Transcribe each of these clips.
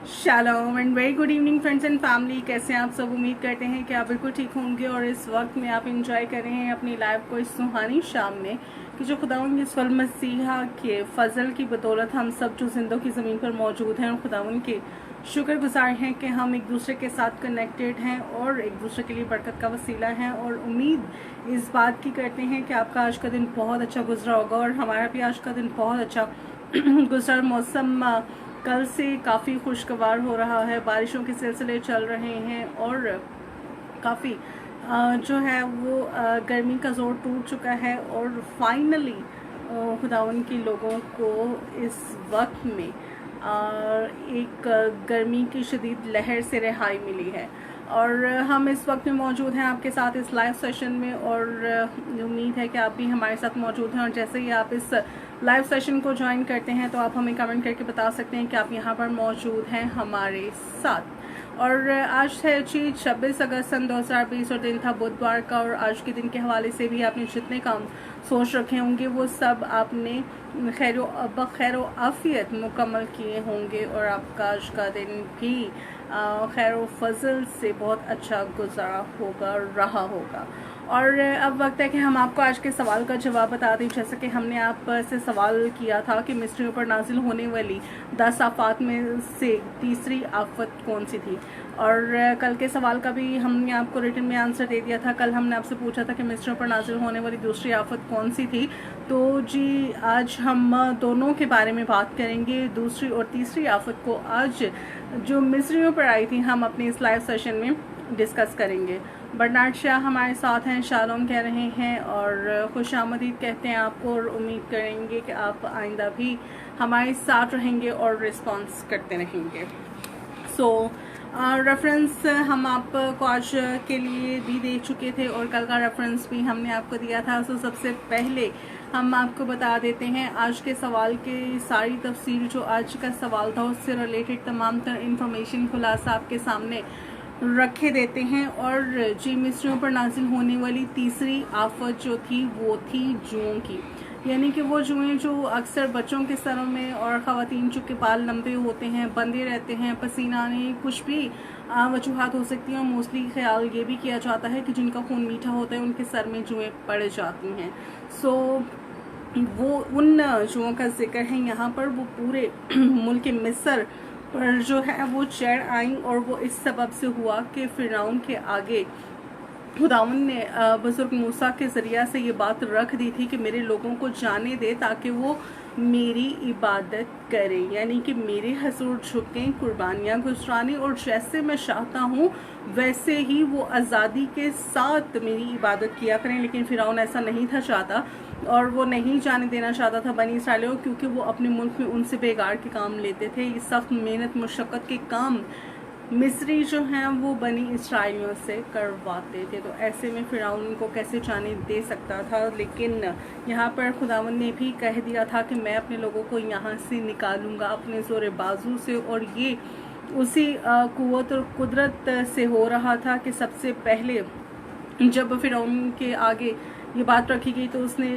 Shalom and very good evening friends and family. कैसे हैं आप सब? उम्मीद करते हैं कि आप बिल्कुल ठीक होंगे और इस वक्त में आप इंजॉय कर रहे हैं अपनी लाइफ को इस सुहानी शाम में कि जो खुदावंद की इस मसीहा के फजल की बदौलत हम सब जो जिंदों की ज़मीन पर मौजूद हैं और खुदावंद के शुक्रगुजार हैं कि हम एक दूसरे के साथ कनेक्टेड हैं और एक दूसरे के लिए बरकत का वसीला हैं। और उम्मीद इस बात की करते हैं कि आपका आज का दिन बहुत अच्छा गुजरा होगा और हमारा भी आज का दिन बहुत अच्छा गुजरा। मौसम कल से काफ़ी खुशगवार हो रहा है, बारिशों के सिलसिले चल रहे हैं और काफ़ी जो है वो गर्मी का जोर टूट चुका है और फाइनली खुदावन के लोगों को इस वक्त में एक गर्मी की शदीद लहर से रिहाई मिली है। और हम इस वक्त में मौजूद हैं आपके साथ इस लाइव सेशन में और उम्मीद है कि आप भी हमारे साथ मौजूद हैं। और जैसे ही आप इस लाइव सेशन को ज्वाइन करते हैं तो आप हमें कमेंट करके बता सकते हैं कि आप यहाँ पर मौजूद हैं हमारे साथ। और आज है जी 26 अगस्त सन 2020 और दिन था बुधवार का। और आज के दिन के हवाले से भी आपने जितने काम सोच रखे होंगे वो सब आपने खैर आफियत मुकम्मल किए होंगे और आपका आज का दिन भी खैर फजल से बहुत अच्छा गुजरा होगा, रहा होगा। और अब वक्त है कि हम आपको आज के सवाल का जवाब बता दें। जैसे कि हमने आप से सवाल किया था कि मिस्रियों पर नाजिल होने वाली 10 आफात में से तीसरी आफत कौन सी थी। और कल के सवाल का भी हमने आपको रिटन में आंसर दे दिया था। कल हमने आपसे पूछा था कि मिस्रियों पर नाजिल होने वाली दूसरी आफत कौन सी थी। तो जी आज हम दोनों के बारे में बात करेंगे, दूसरी और तीसरी आफत को आज जो मिस्रियों पर आई थी हम अपने इस लाइव सेशन में डिस्कस करेंगे। बर्नार्ड शाह हमारे साथ हैं, शालोम कह रहे हैं और खुश आमदीद कहते हैं आपको और उम्मीद करेंगे कि आप आइंदा भी हमारे साथ रहेंगे और रिस्पॉन्स करते रहेंगे। रेफरेंस हम आपको आज के लिए भी दे चुके थे और कल का रेफरेंस भी हमने आपको दिया था। सबसे पहले हम आपको बता देते हैं आज के सवाल की सारी तफसीर, जो आज का सवाल था उससे रिलेटेड तमाम तर इंफॉर्मेशन खुलासा आपके सामने रखे देते हैं। और जी मिस्रियों पर नाजिल होने वाली तीसरी आफत जो थी वो थी जुओं की, यानी कि वो जुएं जो अक्सर बच्चों के सरों में और ख़वातीन चूँकि बाल लंबे होते हैं, बंधे रहते हैं, पसीना आने, कुछ भी वजूहात हो सकती हैं। और मोस्टली ख्याल ये भी किया जाता है कि जिनका खून मीठा होता है उनके सर में जुएं पड़ जाती हैं। वो उन जुओं का जिक्र है यहाँ पर। वो पूरे मुल्क मिस्र पर जो है वो चढ़ आई और वो इस सबब से हुआ कि फिरौन के आगे खुदावंद ने बुजुर्ग मूसा के ज़रिया से ये बात रख दी थी कि मेरे लोगों को जाने दे ताकि वो मेरी इबादत करें, यानी कि मेरे हजूर झुकें, कुर्बानियाँ गुजराने और जैसे मैं चाहता हूँ वैसे ही वो आज़ादी के साथ मेरी इबादत किया करें। लेकिन फिरौन ऐसा नहीं था चाहता और वो नहीं जाने देना चाहता था बनी इसराइलियों, क्योंकि वो अपने मुल्क में उनसे बेगार के काम लेते थे। ये सख्त मेहनत मुशक्क़त के काम मिस्री जो हैं वो बनी इसराइलियों से करवाते थे। तो ऐसे में फिरौन को कैसे जाने दे सकता था। लेकिन यहाँ पर खुदावंद ने भी कह दिया था कि मैं अपने लोगों को यहाँ से निकालूंगा अपने ज़ोर बाजू से। और ये उसी कुव्वत और कुदरत से हो रहा था कि सबसे पहले जब फिरौन के आगे ये बात रखी गई तो उसने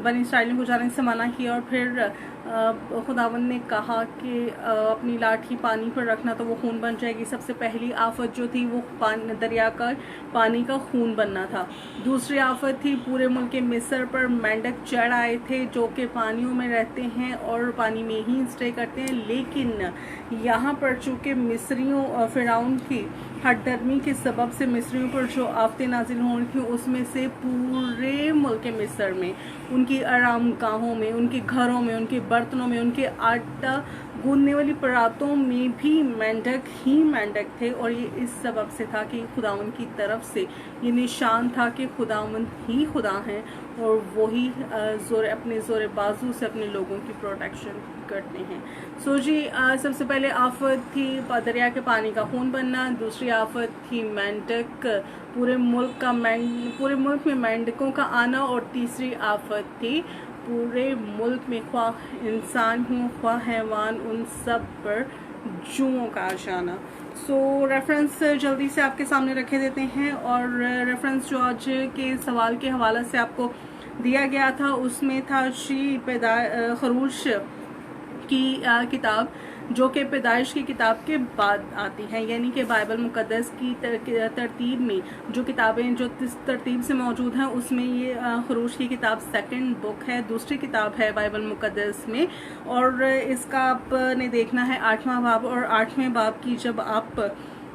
बनी इसराइलियों को जाने से मना किया। और फिर खुदावंद ने कहा कि अपनी लाठी पानी पर रखना तो वो खून बन जाएगी। सबसे पहली आफत जो थी वो दरिया का पानी का खून बनना था। दूसरी आफत थी पूरे मुल्क मिस्र पर मेंढक चढ़ आए थे जो कि पानियों में रहते हैं और पानी में ही स्टे करते हैं। लेकिन यहाँ पर चूँकि मिस्रियों फिरौन की हटदर्मी के सबब से मिस्रियों पर जो आफतें नाजिल होनी थी उसमें से पूरे मुल्क मिस्र में, उनकी आराम गाहों में, उनके घरों में, उनके बर्तनों में, उनके आटा गूंदने वाली परातों में भी मेंढक ही मेंढक थे। और ये इस सबब से था कि खुदावंद की तरफ से ये निशान था कि खुदावंद ही खुदा हैं और वही अपने ज़ोर बाजू से अपने लोगों की प्रोटेक्शन करते हैं। जी सबसे पहले आफत थी दरिया के पानी का खून बनना, दूसरी आफत थी मेंढक पूरे मुल्क में मेंढकों का आना और तीसरी आफत थी पूरे मुल्क में ख्वाह इंसान हो ख्वाह हैवान उन सब पर जुओं का आ जाना। रेफरेंस जल्दी से आपके सामने रखे देते हैं। और रेफरेंस जो आज के सवाल के हवाले से आपको दिया गया था उसमें था खरूश की किताब जो कि पैदाइश की किताब के बाद आती है, यानी कि बाइबल मुकद्दस की तरतीब में जो किताबें जो इस तरतीब से मौजूद हैं उसमें ये खरूज की किताब सेकंड बुक है, दूसरी किताब है बाइबल मुकद्दस में। और इसका आपने देखना है 8वां बाब, और 8वें बाब की जब आप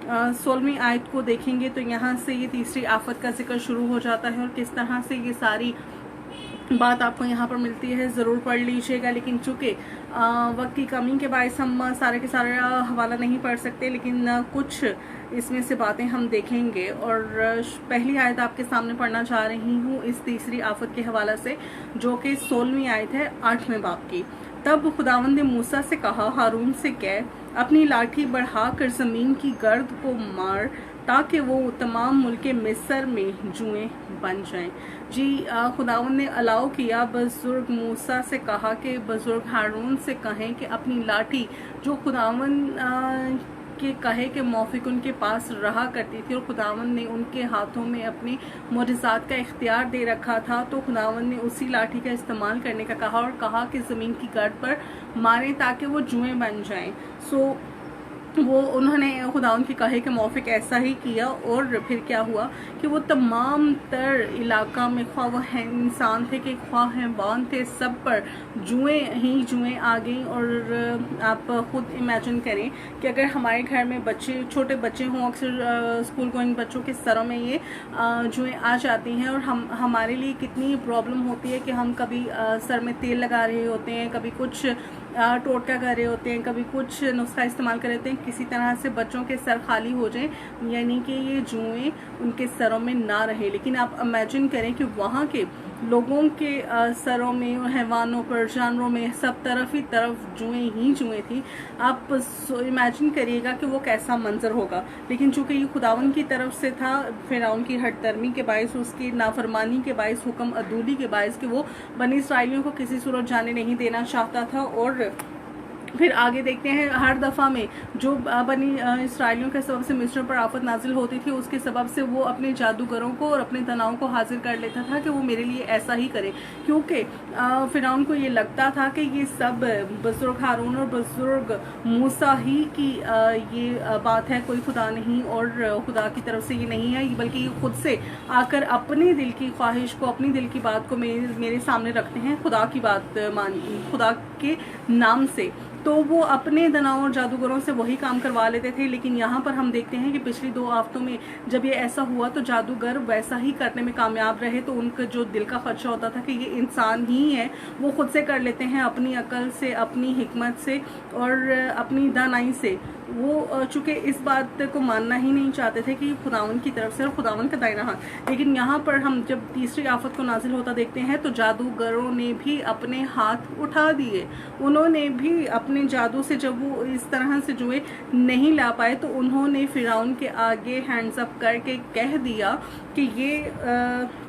16वीं आयत को देखेंगे तो यहाँ से ये तीसरी आफत का जिक्र शुरू हो जाता है और किस तरह से ये सारी बात आपको यहाँ पर मिलती है। ज़रूर पढ़ लीजिएगा, लेकिन चूँकि वक्त की कमी के बायस हम सारे के सारे हवाला नहीं पढ़ सकते, लेकिन कुछ इसमें से बातें हम देखेंगे। और पहली आयत आपके सामने पढ़ना चाह रही हूँ इस तीसरी आफत के हवाला से, जो कि 16वीं आयत है 8वें बाब की। तब खुदावंद ने मूसा से कहा, हारून से कह अपनी लाठी बढ़ाकर ज़मीन की गर्द को मार ताकि वो तमाम मुल्क मिस्र में जुएं बन जाएं। जी खुदावंद ने अलाउ किया, बुजुर्ग मूसा से कहा कि बुजुर्ग हारून से कहें कि अपनी लाठी जो खुदावंद के कहे के मौफिक उनके पास रहा करती थी, और खुदावंद ने उनके हाथों में अपने मोजज़ात का इख्तियार दे रखा था, तो खुदावंद ने उसी लाठी का इस्तेमाल करने का कहा और कहा कि ज़मीन की गर्द पर मारें ताकि वो जुएं बन जाएं। सो वो उन्होंने खुदावंद के कहे के मौफिक ऐसा ही किया। और फिर क्या हुआ कि वो तमाम तर इलाका में, ख्वाह वो इंसान थे कि ख्वाह हैवान थे, सब पर जुएं ही जुएं आ गई। और आप खुद इमेजिन करें कि अगर हमारे घर में बच्चे, छोटे बच्चे हों, अक्सर स्कूल गोइंग बच्चों के सरों में ये जुएं आ जाती हैं, और हमारे लिए कितनी प्रॉब्लम होती है कि हम कभी सर में तेल लगा रहे होते हैं, कभी कुछ टोटका कर रहे होते हैं, कभी कुछ नुस्खा इस्तेमाल कर रहे हैं, किसी तरह से बच्चों के सर खाली हो जाएं, यानी कि ये जुएं उनके सरों में ना रहे। लेकिन आप इमेजिन करें कि वहाँ के लोगों के सरों में, हैवानों पर, जानवरों में, सब तरफ ही तरफ जुएं ही जुएं थी। आप इमेजिन करिएगा कि वो कैसा मंजर होगा। लेकिन चूंकि ये खुदावन की तरफ से था, फिरौन की हठधर्मी के बायस, उसकी नाफरमानी के बायस, हुक्म अदूली के बायस कि वो बनी इसराइलियों को किसी सूरत जाने नहीं देना चाहता था। और फिर आगे देखते हैं, हर दफ़ा में जो बनी इसराइलियों के सबब से मिस्र पर आफत नाजिल होती थी, उसके सबब से वो अपने जादूगरों को और अपने तनाव को हाजिर कर लेता था कि वो मेरे लिए ऐसा ही करे, क्योंकि फिरौन को ये लगता था कि ये सब बुजुर्ग हारून और बुजुर्ग मूसा ही की ये बात है, कोई खुदा नहीं और खुदा की तरफ से ये नहीं है, बल्कि ये खुद से आकर अपने दिल की ख्वाहिश को, अपनी दिल की बात को मेरे सामने रखते हैं, खुदा की बात मान, खुदा के नाम से। तो वो अपने दनाओं और जादूगरों से वही काम करवा लेते थे। लेकिन यहाँ पर हम देखते हैं कि पिछली 2 आफतों में जब ये ऐसा हुआ तो जादूगर वैसा ही करने में कामयाब रहे। तो उनका जो दिल का खदशा होता था कि ये इंसान ही है, वो खुद से कर लेते हैं, अपनी अकल से, अपनी हिकमत से और अपनी दानाई से। वो चूँकि इस बात को मानना ही नहीं चाहते थे कि खुदावन की तरफ से और खुदावन का दायरा हाथ। लेकिन यहाँ पर हम जब तीसरी आफत को नाजिल होता देखते हैं तो जादूगरों ने भी अपने हाथ उठा दिए। उन्होंने भी अपने जादू से, जब वो इस तरह से जुए नहीं ला पाए, तो उन्होंने फिरौन के आगे हैंड्स अप करके कह दिया कि ये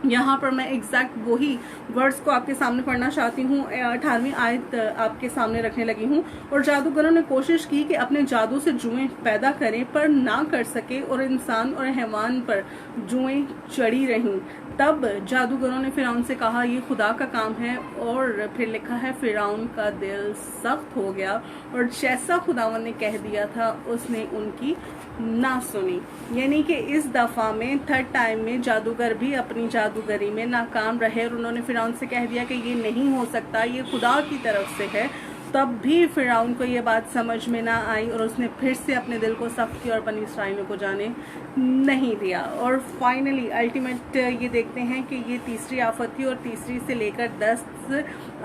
यहाँ पर मैं एग्जैक्ट वही वर्ड्स को आपके सामने पढ़ना चाहती हूँ। 18वीं आयत आपके सामने रखने लगी हूँ। और जादूगरों ने कोशिश की कि अपने जादू से जुएं पैदा करें, पर ना कर सके और इंसान और हैवान पर जुएं चढ़ी रहीं। तब जादूगरों ने फिरौन से कहा, ये खुदा का काम है। और फिर लिखा है, फिरौन का दिल सख्त हो गया और जैसा खुदावन ने कह दिया था उसने उनकी ना सुनी। यानी कि इस दफ़ा में, थर्ड टाइम में, जादूगर भी अपनी जादूगरी में नाकाम रहे और उन्होंने फिरौन से कह दिया कि ये नहीं हो सकता, ये खुदा की तरफ से है। तब भी फिरौन को ये बात समझ में ना आई और उसने फिर से अपने दिल को सख्त किया और बनी इसराइलियों को जाने नहीं दिया। और फाइनली अल्टीमेट ये देखते हैं कि ये तीसरी आफत थी और तीसरी से लेकर 10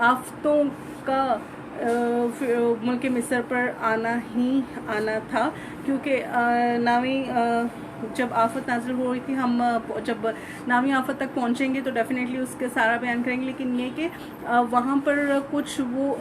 आफतों का मुल्क मिस्र पर आना ही आना था। क्योंकि नावी जब आफत नाजिल हो रही थी, हम जब नामी आफत तक पहुंचेंगे तो डेफिनेटली उसके सारा बयान करेंगे। लेकिन ये कि वहाँ पर कुछ वो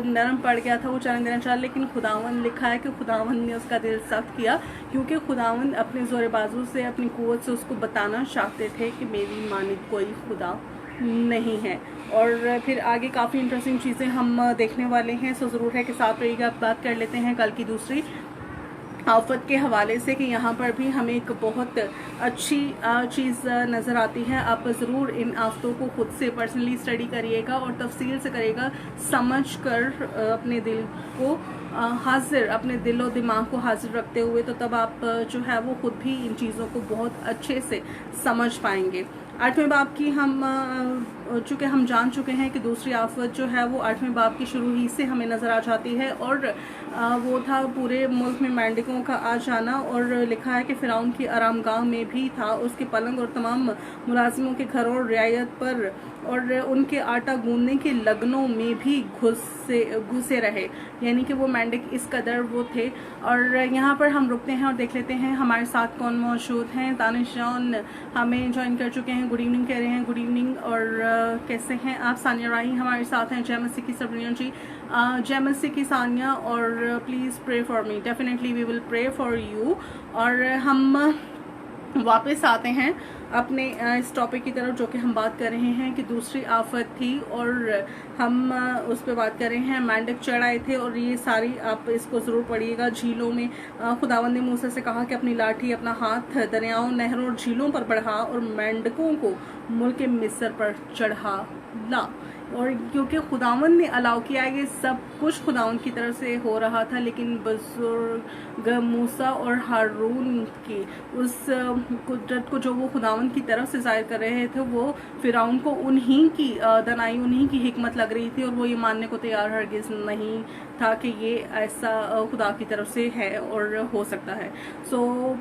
नरम पड़ गया था, वो चलन देना चाहा, लेकिन खुदावन लिखा है कि खुदावन ने उसका दिल सख्त किया, क्योंकि खुदावन अपने ज़ोर बाजू से, अपनी कुव्वत से उसको बताना चाहते थे कि मेरी मानिद कोई खुदा नहीं है। और फिर आगे काफ़ी इंटरेस्टिंग चीज़ें हम देखने वाले हैं, सो ज़रूर है कि साथ रहिएगा। बात कर लेते हैं कल की दूसरी आफत के हवाले से कि यहाँ पर भी हमें एक बहुत अच्छी चीज़ नज़र आती है। आप ज़रूर इन आफतों को खुद से पर्सनली स्टडी करिएगा और तफसील से करिएगा, समझ कर अपने दिल को हाजिर, अपने दिल और दिमाग को हाजिर रखते हुए, तो तब आप जो है वो खुद भी इन चीज़ों को बहुत अच्छे से समझ पाएंगे। 8वें बाब की चूँकि हम जान चुके हैं कि दूसरी आफत जो है वो 8वें बाब की शुरू ही से हमें नज़र आ जाती है, और वो था पूरे मुल्क में मेंढकों का आ जाना। और लिखा है कि फ़िरौन की आरामगाह में भी था, उसके पलंग और तमाम मुलाजिमों के घरों और रियायत पर और उनके आटा गूंदने के लगनों में भी घुसे रहे, यानी कि वो मेंढक इस कदर वो थे। और यहाँ पर हम रुकते हैं और देख लेते हैं हमारे साथ कौन मौजूद हैं। दानिश जॉन हमें ज्वाइन कर चुके हैं, गुड इवनिंग कह रहे हैं, गुड इवनिंग। और कैसे हैं आप? सानिया राही हमारे साथ हैं, जय मसीह की सबरिया जी, जय मसीह की सानिया। और please pray for me, definitely we will pray for you. और हम वापस आते हैं अपने इस टॉपिक की तरफ जो कि हम बात कर रहे हैं कि दूसरी आफत थी, और हम उस पर बात कर रहे हैं। मेंढक चढ़ आए थे, और ये सारी आप इसको ज़रूर पढ़िएगा। झीलों में खुदावंद ने मूसा से कहा कि अपनी लाठी, अपना हाथ दरियाओं, नहरों और झीलों पर बढ़ा और मेंढकों को मुल्क मिस्र पर चढ़ा ला। और क्योंकि खुदावंद ने अलाउ किया, ये सब कुछ खुदावंद की तरफ से हो रहा था, लेकिन बुजुर्ग मूसा और हारून की उस कुदरत को जो वो खुदावंद की तरफ से जाहिर कर रहे थे, वो फिरौन को उन्हीं की दनाई, उन्हीं की हिकमत लग रही थी, और वो ये मानने को तैयार हरगिज़ नहीं था कि ये ऐसा खुदा की तरफ से है और हो सकता है। सो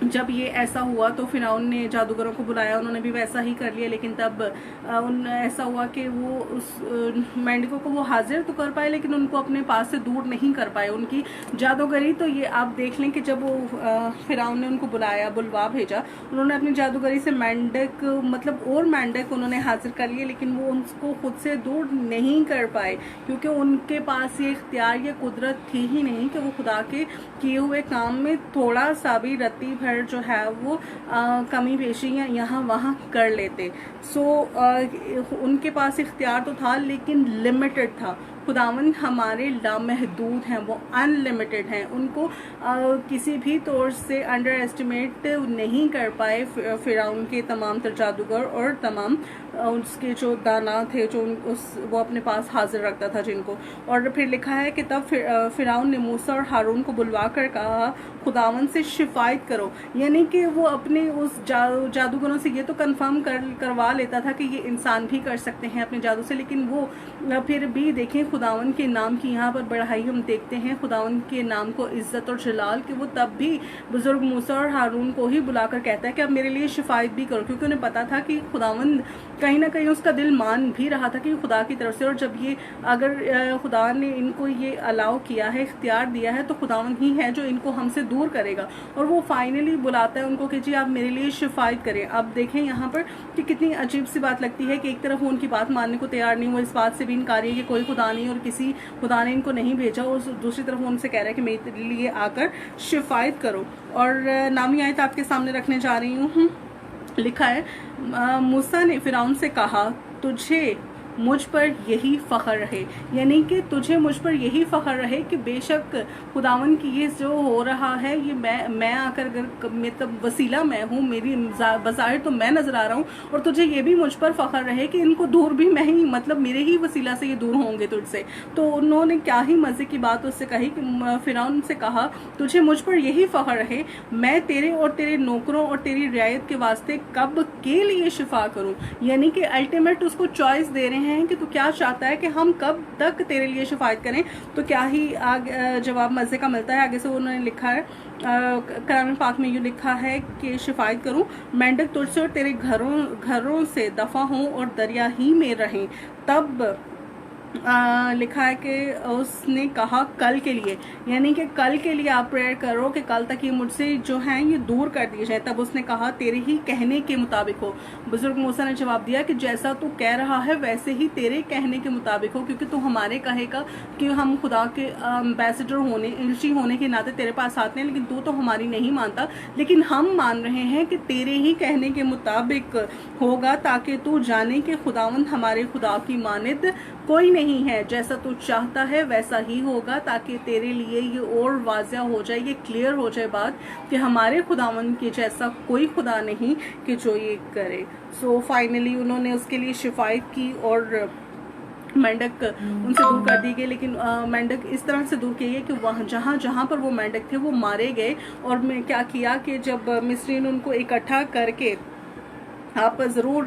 जब ये ऐसा हुआ तो फिरौन ने जादूगरों को बुलाया, उन्होंने भी वैसा ही कर लिया, लेकिन तब ऐसा हुआ कि वो उस मेंढकों को वो हाजिर तो कर पाए, लेकिन उनको अपने पास से दूर नहीं कर पाए उनकी जादूगरी। तो ये आप देख लें कि जब वो फिरौन ने उनको बुलवा भेजा, उन्होंने अपनी जादूगरी से मेंढक मतलब और मेंढक उन्होंने हाजिर कर लिए, लेकिन वो उनको खुद से दूर नहीं कर पाए, क्योंकि उनके पास ये इख्तियार, ये कुदरत थी ही नहीं कि वो खुदा के किए हुए काम में थोड़ा सा भी रत्ती जो है वो कमी पेशी या यहाँ वहाँ कर लेते। सो उनके पास इख्तियार तो था, लेकिन लिमिटेड था। खुदावंद हमारे लामहदूद हैं, वो अनलिमिटेड हैं, उनको किसी भी तौर से अंडर एस्टिमेट नहीं कर पाए फिरौन के तमाम तर जादूगर और तमाम उसके जो दाना थे जो वो अपने पास हाजिर रखता था जिनको। और फिर लिखा है कि तब फिरौन ने मूसा और हारून को बुलवा कर कहा, खुदावंद से शिफायत करो, यानी कि वो अपने उस जादूगरों से ये तो कंफर्म करवा लेता था कि ये इंसान भी कर सकते हैं अपने जादू से, लेकिन वो फिर भी देखें खुदावंद के नाम की यहाँ पर बढ़ाई हम देखते हैं, खुदावंद के नाम को इज्जत और जलाल, कि वो तब भी बुजुर्ग मूसा और हारून को ही बुलाकर कहता है कि अब मेरे लिए शिफायत भी करो, क्योंकि उन्हें पता था कि खुदावंद कहीं ना कहीं उसका दिल मान भी रहा था कि खुदा की तरफ से, और जब ये अगर खुदा ने इनको ये अलाउ किया है, इख्तियार दिया है, तो खुदावंद ही है जो इनको हमसे दूर करेगा। और वो फाइनली बुलाता है उनको कि जी आप मेरे लिए शिफायत करें। अब देखें यहाँ पर कि कितनी अजीब सी बात लगती है कि एक तरफ वो उनकी बात मानने को तैयार नहीं, वो इस बात से भी इनकारी है कि कोई खुदा नहीं और किसी खुदा ने इनको नहीं भेजा, और दूसरी तरफ वो उनसे कह रहा है कि मेरे लिए आकर शिफायत करो। और नामी आयत आपके सामने रखने जा रही हूँ। लिखा है, मूसा ने फिरौन से कहा, तुझे मुझ पर यही फ़ख्र रहे, यानी कि तुझे मुझ पर यही फ़ख्र रहे कि बेशक खुदावन की ये जो हो रहा है, ये मैं आकर अगर मतलब वसीला मैं हूँ, मेरी बज़ाहिर तो मैं नज़र आ रहा हूँ, और तुझे ये भी मुझ पर फ़ख्र रहे कि इनको दूर भी मैं ही, मतलब मेरे ही वसीला से ये दूर होंगे तुझसे। तो उन्होंने क्या ही मज़े की बात उससे कही कि फिरौन से कहा, तुझे मुझ पर यही फ़ख्र रहे, मैं तेरे और तेरे नौकरों और तेरी रियायत के वास्ते कब के लिए शिफा करूँ, यानी कि अल्टीमेट उसको चॉइस दे रहे हैं कि तू क्या चाहता है कि हम कब तक तेरे लिए शिफायत करें। तो क्या ही जवाब मज़े का मिलता है। आगे से उन्होंने लिखा है, कलाम पाक में ये लिखा है कि शिफायत करूं, मेंढक तुझसे और तेरे घरों से दफा हों और दरिया ही में रहें। तब लिखा है कि उसने कहा कल के लिए, यानी कि कल के लिए आप प्रेयर करो कि कल तक ये मुझसे जो है ये दूर कर दिए जाए। तब उसने कहा तेरे ही कहने के मुताबिक हो। बुजुर्ग मूसा ने जवाब दिया कि जैसा तू कह रहा है वैसे ही तेरे कहने के मुताबिक हो, क्योंकि तू हमारे कहेगा कि हम खुदा के एम्बेसडर होने, इल्ची होने के नाते तेरे पास आते हैं, लेकिन तू तो हमारी नहीं मानता, लेकिन हम मान रहे हैं कि तेरे ही कहने के मुताबिक होगा, ताकि तू जाने कि खुदावंद हमारे खुदा की मानिद कोई नहीं है, जैसा तू चाहता है वैसा ही होगा, ताकि तेरे लिए ये और वाज़ह हो जाए, ये क्लियर हो जाए बात कि हमारे खुदावंद के जैसा कोई खुदा नहीं कि जो ये करे। सो फाइनली उन्होंने उसके लिए शिफायत की और मेंढक उनसे दूर कर दी गई, लेकिन मेंढक इस तरह से दूर किए गए कि वहाँ जहाँ पर वो मेंढक थे वो मारे गए। और मैं क्या किया कि जब मिस्री ने उनको इकट्ठा करके, आप ज़रूर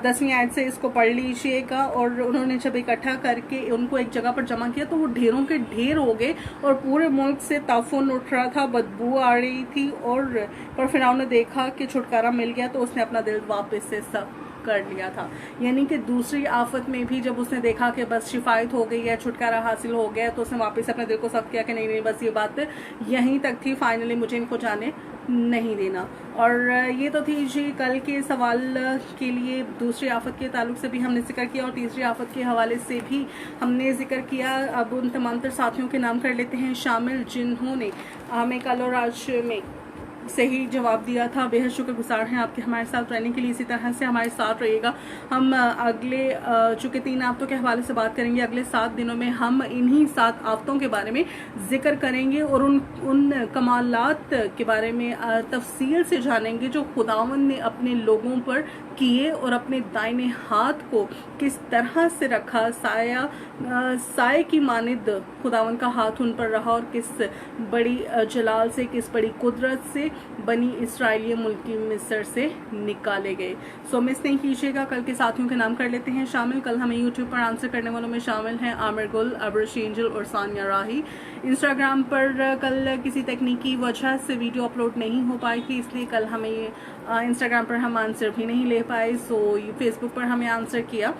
10वीं आयत से इसको पढ़ लीजिएगा, और उन्होंने जब इकट्ठा करके उनको एक जगह पर जमा किया तो वो ढेरों के ढेर हो गए और पूरे मुल्क से ताफून उठ रहा था, बदबू आ रही थी। और पर फिरौन ने देखा कि छुटकारा मिल गया तो उसने अपना दिल वापस से सब कर लिया था। यानी कि दूसरी आफत में भी जब उसने देखा कि बस शिफायत हो गई है, छुटकारा हासिल हो गया, तो उसने वापस अपने दिल को सख्त किया कि नहीं नहीं, बस ये बात यहीं तक थी, फाइनली मुझे इनको जाने नहीं देना। और ये तो थी जी कल के सवाल के लिए। दूसरी आफत के ताल्लुक से भी हमने जिक्र किया और तीसरी आफत के हवाले से भी हमने जिक्र किया। अब उन तमाम तर साथियों के नाम कर लेते हैं शामिल जिन्होंने हमें कल और आज में सही जवाब दिया था। बेहद शुक्रगुजार हैं आपके हमारे साथ रहने के लिए। इसी तरह से हमारे साथ रहिएगा। हम अगले चूँकि 3 आफ़तों के हवाले से बात करेंगे, अगले 7 दिनों में हम इन्हीं 7 आफ़तों के बारे में जिक्र करेंगे और उन कमालात के बारे में तफसील से जानेंगे जो खुदावंद ने अपने लोगों पर किए और अपने दाहिने हाथ को किस तरह से रखा। साए की मानिद खुदावंद का हाथ उन पर रहा और किस बड़ी जलाल से, किस बड़ी कुदरत से बनी इसराइली मुल्की मिस्र से निकाले गए। सो मिस नहीं कीजिएगा। कल के साथियों के नाम कर लेते हैं शामिल। कल हमें यूट्यूब पर आंसर करने वालों में शामिल हैं आमिर गुल, अब्रश एंजल और सानिया राही। इंस्टाग्राम पर कल किसी तकनीकी वजह से वीडियो अपलोड नहीं हो पाई थी, इसलिए कल हमें इंस्टाग्राम पर हम आंसर भी नहीं ले पाए। सो फेसबुक पर हमें आंसर किया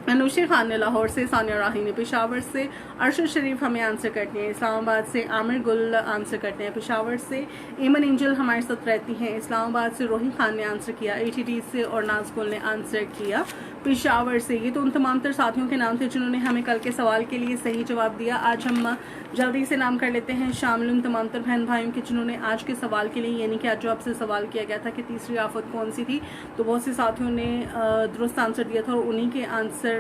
अनुशी खान ने लाहौर से, सानिया राही ने पेशावर से, अरशद शरीफ हमें आंसर करते हैं इस्लामाबाद से, आमिर गुल आंसर करते हैं पेशावर से, ईमन एंजल हमारे साथ रहती हैं इस्लामाबाद से, रोही खान ने आंसर किया ATT से और नाज गुल ने आंसर किया पेशावर से। ये तो उन तमाम तर साथियों के नाम थे जिन्होंने हमें कल के सवाल के लिए सही जवाब दिया। आज हम जल्दी से नाम कर लेते हैं शामिल उन तमाम तर बहन भाइयों के जिन्होंने आज के सवाल के लिए, यानी कि आज जो आपसे सवाल किया गया था कि तीसरी आफत कौन सी थी, तो बहुत से साथियों ने दुरुस्त आंसर दिया था और उन्हीं के आंसर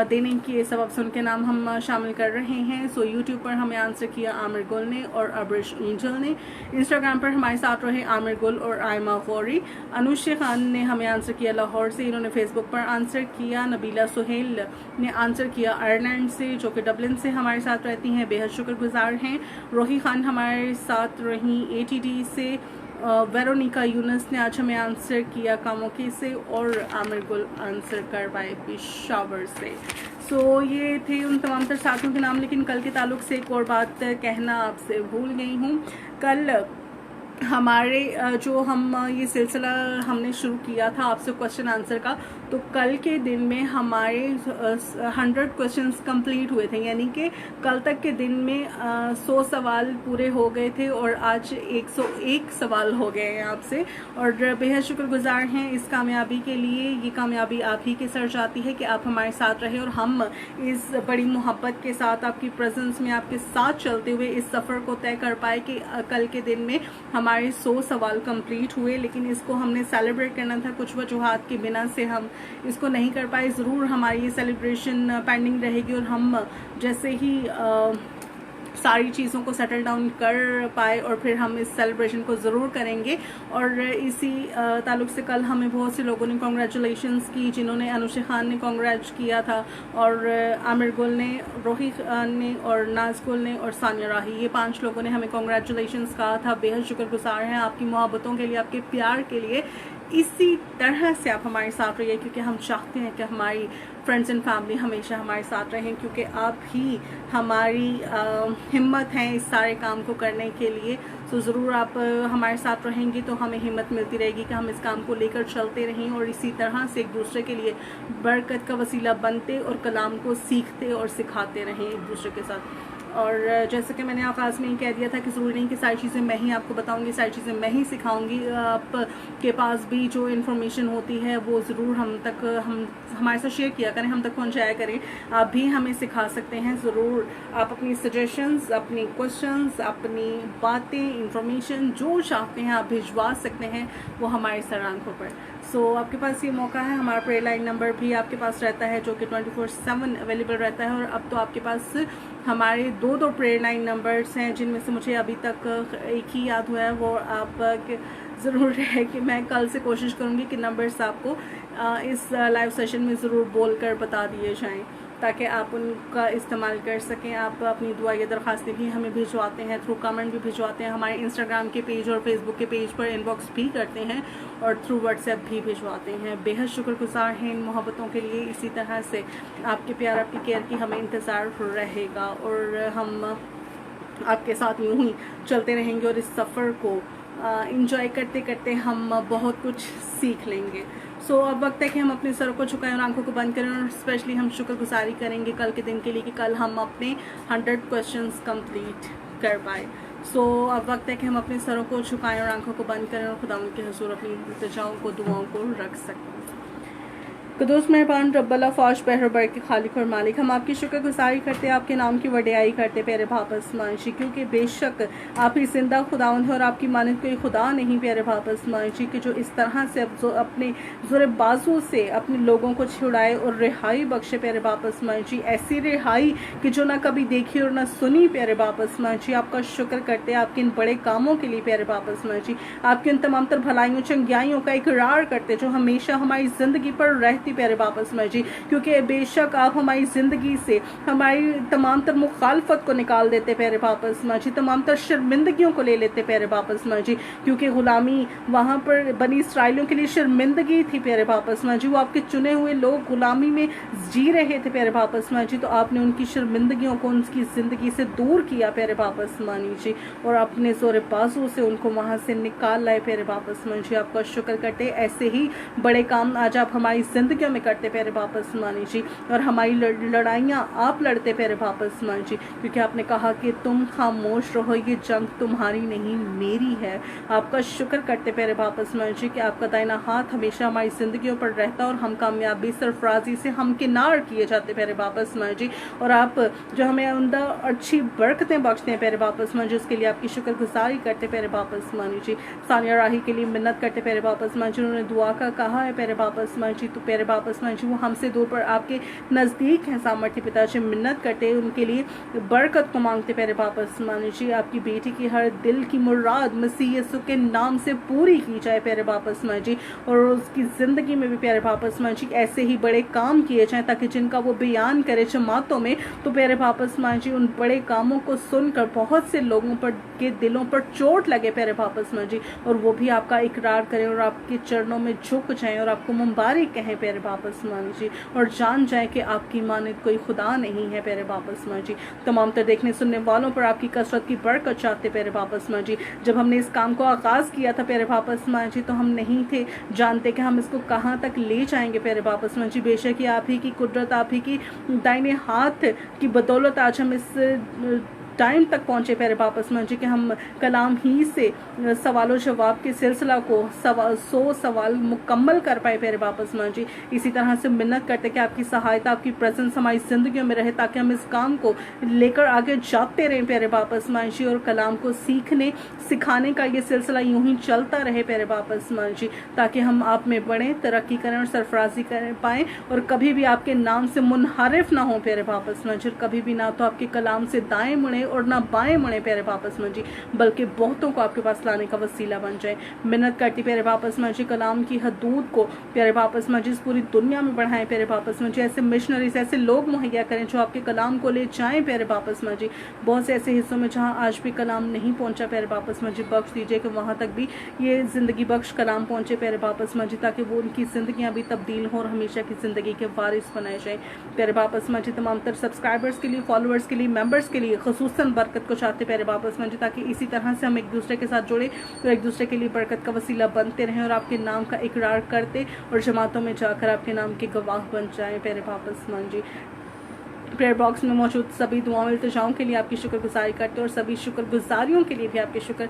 देने के सबब से उनके नाम हम शामिल कर रहे हैं। सो यूट्यूब पर हमें आंसर किया आमिर गुल ने और अब्रश एंजल ने। इंस्टाग्राम पर हमारे साथ रहे आमिर गुल और आयमा गौरी। अनुशी खान ने हमें आंसर किया लाहौर से, इन्होंने फेसबुक पर आंसर किया। नबीला सुहेल ने आंसर किया आयरलैंड से, जो कि डबलिन से हमारे साथ रहती हैं, बेहद शुक्रगुजार हैं। रोही खान हमारे साथ रही ATT से। वेरोनिका यूनस ने आज हमें आंसर किया कामोकी से और आमिर गुल आंसर कर पाए पेशावर से। सो ये थे उन तमाम तर साथियों के नाम। लेकिन कल के ताल्लुक से एक और बात कहना आपसे भूल गई हूँ। कल हमारे जो हम ये सिलसिला हमने शुरू किया था आपसे क्वेश्चन आंसर का, तो कल के दिन में हमारे 100 क्वेश्चंस कंप्लीट हुए थे, यानी कि कल तक के दिन में 100 सवाल पूरे हो गए थे और आज 101 सवाल हो गए हैं आपसे। और बेहद शुक्रगुजार हैं इस कामयाबी के लिए। ये कामयाबी आप ही के सर जाती है कि आप हमारे साथ रहे और हम इस बड़ी मोहब्बत के साथ आपकी प्रेजेंस में आपके साथ चलते हुए इस सफ़र को तय कर पाए कि कल के दिन में हमारे 100 सवाल कंप्लीट हुए। लेकिन इसको हमने सेलिब्रेट करना था, कुछ वजूहात के बिना से हम इसको नहीं कर पाए। ज़रूर हमारी ये सेलिब्रेशन पेंडिंग रहेगी और हम जैसे ही सारी चीज़ों को सेटल डाउन कर पाए और फिर हम इस सेलिब्रेशन को ज़रूर करेंगे। और इसी ताल्लुक से कल हमें बहुत से लोगों ने कॉन्ग्रेचुलेशंस की, जिन्होंने अनुशी खान ने कॉन्ग्रेच किया था और आमिर गुल ने, रोही खान ने और नाज गुल ने और सानिया राही, ये 5 लोगों ने हमें कॉन्ग्रेचुलेशंस कहा था। बेहद शुक्रगुजार हैं आपकी मोहब्बतों के लिए, आपके प्यार के लिए। इसी तरह से आप हमारे साथ रहिए क्योंकि हम चाहते हैं कि हमारी फ्रेंड्स एंड फैमिली हमेशा हमारे साथ रहें, क्योंकि आप ही हमारी हिम्मत हैं इस सारे काम को करने के लिए। तो ज़रूर आप हमारे साथ रहेंगे तो हमें हिम्मत मिलती रहेगी कि हम इस काम को लेकर चलते रहें और इसी तरह से एक दूसरे के लिए बरकत का वसीला बनते और कलाम को सीखते और सिखाते रहें एक दूसरे के साथ। और जैसे कि मैंने आगाज़ में ही कह दिया था कि ज़रूरी नहीं कि सारी चीज़ें मैं ही आपको बताऊंगी, सारी चीज़ें मैं ही सिखाऊंगी। आपके पास भी जो इन्फॉर्मेशन होती है वो ज़रूर हम तक हमारे साथ शेयर किया किया करें, हम तक पहुंचाया करें। आप भी हमें सिखा सकते हैं ज़रूर। आप अपनी सजेशंस, अपनी क्वेश्चंस, अपनी बातें, इंफॉर्मेशन जो चाहते हैं आप भिजवा सकते हैं, वो हमारे सर आंखों पर। सो आपके पास ये मौका है। हमारा प्रेयर लाइन नंबर भी आपके पास रहता है जो कि 24/7 अवेलेबल रहता है। और अब तो आपके पास हमारे दो प्रेयर लाइन नंबर्स हैं, जिनमें से मुझे अभी तक एक ही याद हुआ है। वो आप ज़रूर है कि मैं कल से कोशिश करूँगी कि नंबर्स आपको इस लाइव सेशन में ज़रूर बोलकर बता दिए जाएं, ताकि आप उनका इस्तेमाल कर सकें। आप अपनी दुआ या दरख्वास्तें भी हमें भिजवाते हैं, थ्रू कमेंट भी भिजवाते हैं, हमारे इंस्टाग्राम के पेज और फेसबुक के पेज पर इनबॉक्स भी करते हैं, और थ्रू व्हाट्सएप भी भिजवाते हैं। बेहद शुक्रगुजार हैं इन मोहब्बतों के लिए। इसी तरह से आपके प्यार, आपकी केयर की हमें इंतज़ार रहेगा, और हम आपके साथ यूं ही चलते रहेंगे, और इस सफ़र को इंजॉय करते करते हम बहुत कुछ सीख लेंगे। सो अब वक्त है कि हम अपने सर को झुकाएं और आंखों को बंद करें, और स्पेशली हम शुक्रगुजारी करेंगे कल के दिन के लिए कि कल हम अपने 100 क्वेश्चंस कंप्लीट कर पाए। सो अब वक्त है कि हम अपने सरों को झुकाएं और आंखों को बंद करें, और खुदा उनके हुजूर अपनी इल्तिजाओं को, दुआओं को रख सकते हैं। कदूस मेहरबान रब्बल फ़ौज पहरबर के खालिक और मालिक, हम आपकी शुक्रगुजारी करते हैं, आपके नाम की वडियाई करते प्यारे बाप आसमान जी, क्योंकि बेशक आप ही जिंदा खुदावंद है और आपकी मानद कोई खुदा नहीं प्यारे बाप आसमान जी, कि जो इस तरह से अपने ज़ोर बाजू से अपने लोगों को छुड़ाए और रिहाई बख्शे प्यारे बाप आसमान जी। ऐसी रिहाई कि जो ना कभी देखी और ना सुनी प्यारे बाप आसमान जी। आपका शुक्र करते हैं आपके इन बड़े कामों के लिए प्यारे बाप आसमान जी। आपकी उन तमाम तर भलाइयों, चंगियाइयों का इकरार करते जो हमेशा हमारी जिंदगी पर रहती प्यारे बाप आसमान जी, क्योंकि बेशक आप हमारी जिंदगी से हमारी तमाम तर मुखालफत को निकाल देते प्यारे बाप आसमान जी, तमाम तर शर्मिंदगियों को ले लेते प्यारे बाप आसमान जी, क्योंकि गुलामी वहां पर बनी इसराइलियों के लिए शर्मिंदगी थी प्यारे बाप आसमान जी। वो आपके चुने हुए लोग गुलामी में जी रहे थे प्यारे बाप आसमान जी, तो आपने उनकी शर्मिंदगियों को उनकी जिंदगी से दूर किया प्यारे बाप आसमान जी, और अपने जोर बाजू से उनको वहां से निकाल लाए प्यारे बाप आसमान जी। आपका शुक्र करते ऐसे ही बड़े काम आज आप हमारी जिंदगियों में करते प्यारे बाप आसमानी जी, और हमारी लड़ाइयाँ आप लड़ते प्यारे बाप आसमानी जी, क्योंकि आपने कहा कि तुम खामोश रहो, ये जंग तुम्हारी नहीं मेरी है। आपका शुक्र करते प्यारे बाप आसमानी जी कि आपका दाहिना हाथ हमेशा हमारी जिंदगियों पर रहता, और हम कामयाबी सरफराजी से हम किनार किए जाते प्यारे बाप आसमानी जी, और आप जो हमें अंदर अच्छी बरकतें बख्शते हैं प्यारे बाप आसमानी जी, उसके लिए आपकी शुक्रगुजारी करते प्यारे बाप आसमानी जी। सानिया राही के लिए मिन्नत करते प्यारे बाप आसमानी जी, उन्होंने दुआ का कहा है प्यारे बाप आसमानी जी, तो प्यारे बाप आसमानी जी वो हमसे दूर पर आपके नज़दीक हैं। सामर्थ्य पिता जी मिन्नत करते उनके लिए बरकत को मांगते प्यारे बाप आसमानी जी, आपकी बेटी की हर दिल की मुराद मसीह यीशु के नाम से पूरी की जाए प्यारे बाप आसमानी जी, और उसकी ज़िंदगी में भी प्यारे बाप आसमानी जी ऐसे ही बड़े काम किए जाएं, ताकि जिनका वो बयान करे जमातों में, तो प्यारे बाप आसमानी जी उन बड़े कामों को सुनकर बहुत से लोगों पर के दिलों पर चोट लगे प्यारे बाप आसमानी जी, और वो भी आपका इकरार करें और आपके चरणों में झुक जाएं और आपको मुबारक कहें प्यारे बाप आसमानी जी, और जान जाए कि आपकी मानिद कोई खुदा नहीं है प्यारे बाप आसमानी जी। तमाम तर देखने सुनने वालों पर आपकी कसरत की बरकत चाहते प्यारे बाप आसमानी जी। जब हमने इस काम को आगाज़ किया था प्यारे बाप आसमानी जी, तो हम नहीं थे जानते कि हम इसको कहाँ तक ले जाएंगे प्यारे बाप आसमानी जी। बेशक आप ही की कुदरत, आप ही की दाहिने हाथ की बदौलत आज हम इस टाइम तक पहुंचे प्यारे बाप आसमान जी कि हम कलाम ही से सवालों जवाब के सिलसिला को 100 सवाल मुकम्मल कर पाए प्यारे बाप आसमान जी। इसी तरह से मिन्नत करते कि आपकी सहायता, आपकी प्रेजेंस हमारी जिंदगियों में रहे, ताकि हम इस काम को लेकर आगे जाते रहें प्यारे बाप आसमान जी, और कलाम को सीखने सिखाने का ये सिलसिला यूं ही चलता रहे प्यारे बाप आसमान जी, ताकि हम आप में बढ़ें, तरक्की करें और सरफराजी कर पाएँ, और कभी भी आपके नाम से मुनहरिफ ना हो प्यारे बाप आसमान जी, और कभी भी ना तो आपके कलाम से दाएं मुड़े और ना बाएं मुड़े प्यारे बाप आसमान जी, बल्कि बहुतों को आपके पास लाने का वसीला बन जाए। मिन्नत करती प्यारे बाप आसमान जी कलाम की हदूद को प्यारे बाप आसमान जी पूरी दुनिया में बढ़ाएं प्यारे बाप आसमान जी। ऐसे मिशनरीज, ऐसे लोग मुहैया करें जो आपके कलाम को ले जाएं प्यारे बाप आसमान जी। बहुत से ऐसे हिस्सों में जहाँ आज भी कलाम नहीं पहुँचा प्यारे बाप आसमान जी, बख्श दीजिए कि वहाँ तक भी ये ज़िंदगी बख्श कलाम पहुँचे प्यारे बाप आसमान जी, ताकि वो उनकी ज़िंदगियाँ भी तब्दील हों और हमेशा की ज़िंदगी के वारिस बनाए जाएँ प्यारे बाप आसमान जी। तमाम तर सब्सक्राइबर्स के लिए, फॉलोअर्स के लिए, मेंबर्स के लिए खसूसन बरकत को चाहते प्यारे बाप आसमान जी, ताकि इसी तरह से हम एक दूसरे के साथ जुड़े और एक दूसरे के लिए बरकत का वसीला बनते रहें, और आपके नाम का इकरार करते और जमातों में जाकर आपके नाम के गवाह बन जाएं प्यारे बाप आसमान जी। प्रेयर बॉक्स में मौजूद सभी दुआओं इल्तिजाओं के लिए आपकी शुक्रगुजारी करते और सभी शुक्रगुजारियों के लिए भी आपके शुक्र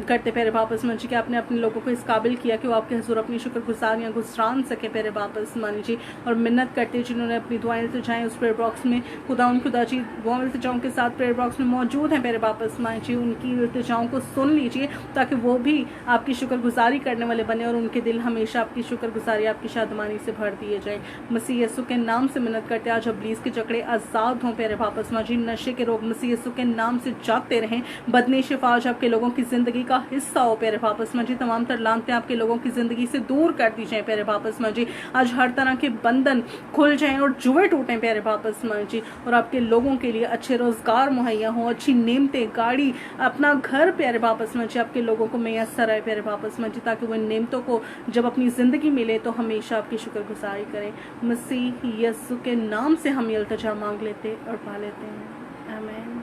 करते प्यारे बाप आसमान जी कि आपने अपने लोगों को इस काबिल किया कि वो आपके हुजूर अपनी शुक्रगुजारियाँ गुजरान सके प्यारे बाप आसमान जी। और मिन्नत करते जिन्होंने अपनी दुआएं इल्तिजाएं उस प्रेयर बॉक्स में खुदा जी दुआओं इल्तिजाओं के साथ प्रेयर बॉक्स में मौजूद हैं प्यारे बाप आसमान जी, उनकी इल्तिजाओं को सुन लीजिए ताकि वो भी आपकी शुक्रगुजारी करने वाले बने और उनके दिल हमेशा आपकी शुक्रगुजारी आपकी शादमानी से भर दिए जाए। मसीह यीशु के नाम से मिन्नत करते आज इब्लीस के जकड़े आजाद हों प्यारे बाप आसमान जी, नशे के रोग मसीह यीशु के नाम से जागते रहें, बदने शिफा आज आपके लोगों की जिंदगी का हिस्सा हो प्यारे बाप आसमान जी, तमाम तर लानतें आपके लोगों की जिंदगी से दूर कर दी जाए प्यारे बाप आसमान जी। आज हर तरह के बंधन खुल जाएं और जुए टूटें प्यारे बाप आसमान जी, और आपके लोगों के लिए अच्छे रोजगार मुहैया हो, अच्छी नेमतें, गाड़ी, अपना घर प्यारे बाप आसमान जी आपके लोगों को मैसर आए प्यारे बाप आसमान जी, ताकि वो इन नेमतों को जब अपनी जिंदगी मिले तो हमेशा आपकी शुक्रगुजारी करें। मसीह यीशु के नाम से हम इल्तिजा मांग लेते और पा लेते हैं, आमीन।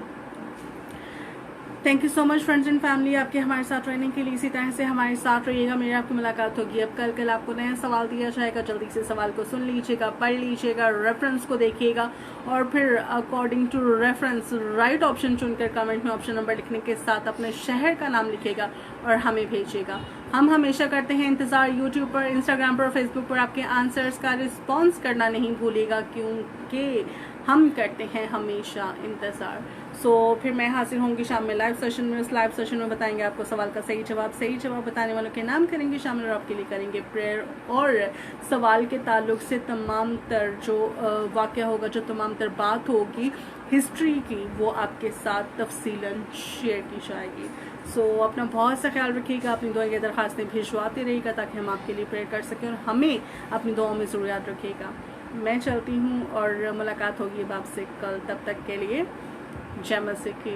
Thank you so much friends and family, आपके हमारे साथ रहने के लिए। इसी तरह से हमारे साथ रहिएगा, मेरी आपकी मुलाकात होगी अब कल आपको नया सवाल दिया जाएगा, जल्दी से सवाल को सुन लीजिएगा, पढ़ लीजिएगा, रेफरेंस को देखिएगा और फिर according to reference right option चुनकर कमेंट में ऑप्शन नंबर लिखने के साथ अपने शहर का नाम लिखिएगा और हमें भेजिएगा। हम हमेशा करते हैं इंतज़ार, यूट्यूब पर, इंस्टाग्राम पर, फेसबुक पर आपके आंसर्स का रिस्पॉन्स करना नहीं भूलिएगा, क्योंकि हम करते हैं हमेशा इंतज़ार। सो फिर मैं हाजिर होंगी शाम में लाइव सेशन में। उस लाइव सेशन में बताएंगे आपको सवाल का सही जवाब बताने वालों के नाम करेंगे शामिल और आपके लिए करेंगे प्रेयर, और सवाल के ताल्लुक से तमाम तर जो वाक़या होगा, जो तमाम तर बात होगी हिस्ट्री की, वो आपके साथ तफसीलन शेयर की जाएगी। सो अपना बहुत सा ख्याल रखिएगा, अपनी दुआ की दरख्वास्तें भिजवाते रहिएगा ताकि हम आपके लिए प्रेयर कर सकें और हमें अपनी दुआओं में ज़रूर याद रखिएगा। मैं चलती हूँ और मुलाकात होगी अब आपसे कल, तब तक के लिए जय मसीह की।